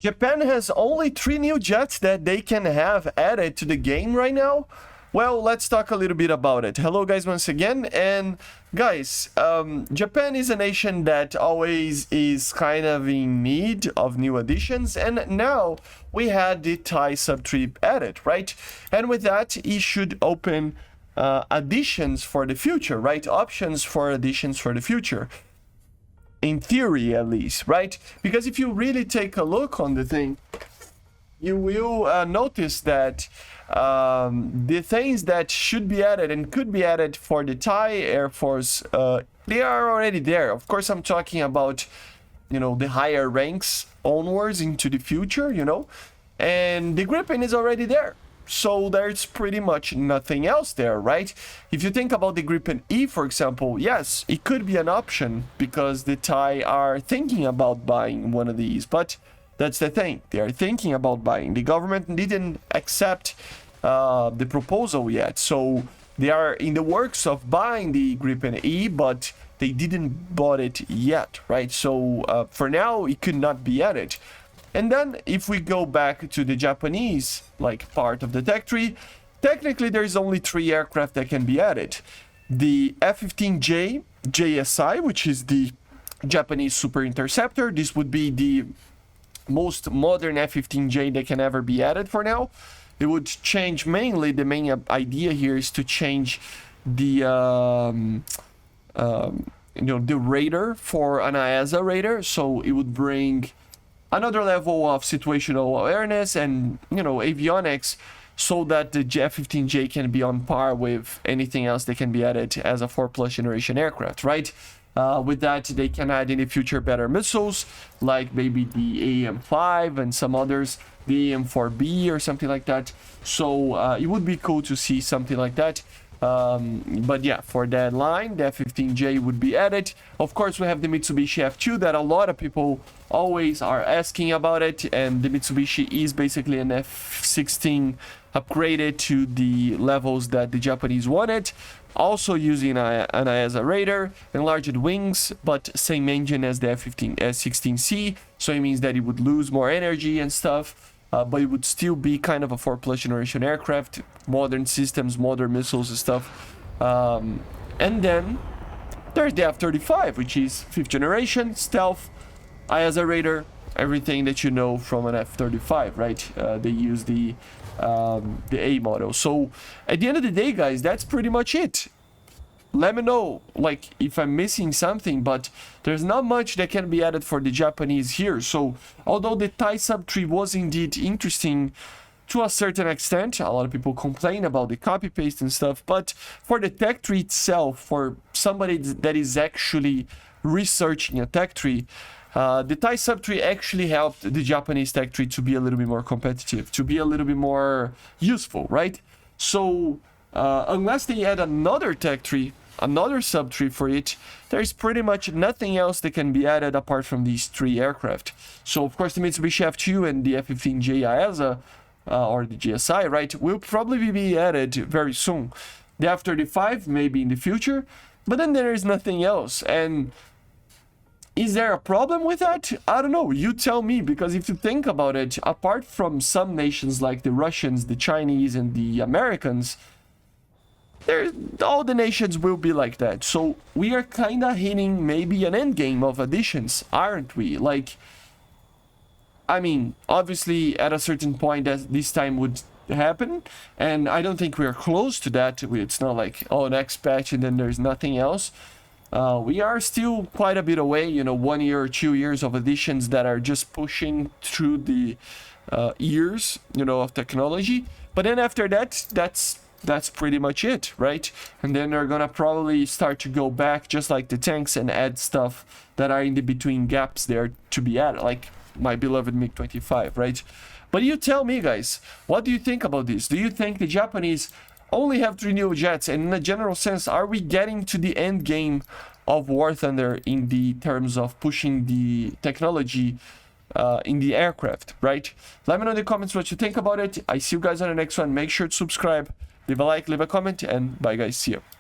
Japan has only 3 new jets that they can have added to the game right now. Well, let's talk a little bit about it. Hello guys once again, and guys, Japan is a nation that always is kind of in need of new additions, and now we had the Thai subtree added, right? And with that, it should open additions for the future, right? Options for additions for the future. In theory, at least, right? Because if you really take a look on the thing, you will notice that the things that should be added and could be added for the Thai Air Force, they are already there. Of course, I'm talking about, you know, the higher ranks onwards into the future, you know, and the Gripen is already there. So there's pretty much nothing else there, right? If you think about the Gripen E, for example, yes, it could be an option because the Thai are thinking about buying one of these, but that's the thing. They are thinking about buying. The government didn't accept the proposal yet, so they are in the works of buying the Gripen E, but they didn't bought it yet, right? So for now, it could not be added. And then if we go back to the Japanese, like part of the tech tree, technically there's only 3 aircraft that can be added. The F-15J JSI, which is the Japanese Super Interceptor. This would be the most modern F-15J that can ever be added for now. It would change mainly, the main idea here is to change the the radar for an AESA radar, so it would bring another level of situational awareness and, you know, avionics, so that the F-15J can be on par with anything else that can be added as a 4+ generation aircraft, right? With that, they can add in the future better missiles, like maybe the AM-5 and some others, the AM-4B or something like that. So it would be cool to see something like that. But yeah, for that line, the F-15J would be added. Of course, we have the Mitsubishi F2 that a lot of people always are asking about it, and the Mitsubishi is basically an F-16 upgraded to the levels that the Japanese wanted, also using an AESA radar, enlarged wings, but same engine as the F-16C, so it means that it would lose more energy and stuff. But it would still be kind of a 4+ generation aircraft, modern systems, modern missiles and stuff. And then there's the F-35, which is 5th generation, stealth, AESA radar, everything that you know from an F-35, right? They use the A model. So at the end of the day, guys, that's pretty much it. Let me know, like, if I'm missing something, but there's not much that can be added for the Japanese here. So although the Thai subtree was indeed interesting to a certain extent, a lot of people complain about the copy paste and stuff, but for the tech tree itself, for somebody that is actually researching a tech tree, the Thai subtree actually helped the Japanese tech tree to be a little bit more competitive, to be a little bit more useful, right? So unless they add another tech tree, another subtree for it, there's pretty much nothing else that can be added apart from these 3 aircraft. So of course the Mitsubishi F2 and the F-15J AESA, or the GSI, right, will probably be added very soon. The F-35 maybe in the future, but then there is nothing else. And is there a problem with that? I don't know, you tell me, because if you think about it, apart from some nations like the Russians, the Chinese, and the Americans, all the nations will be like that. So we are kind of hitting maybe an endgame of additions, aren't we? Like, I mean, obviously at a certain point that this time would happen, and I don't think we're close to that. It's not like, oh, next patch and then there's nothing else. We are still quite a bit away, you know, 1 year or 2 years of additions that are just pushing through the years, you know, of technology. But then after that, that's pretty much it, right? And then they're gonna probably start to go back, just like the tanks, and add stuff that are in the between gaps there to be added, like my beloved MiG-25, right? But you tell me, guys, what do you think about this? Do you think the Japanese only have 3 new jets, and in a general sense, are we getting to the end game of War Thunder in the terms of pushing the technology in the aircraft, right? Let me know in the comments what you think about it. I see you guys on the next one. Make sure to subscribe, leave a like, leave a comment, and bye guys, see you.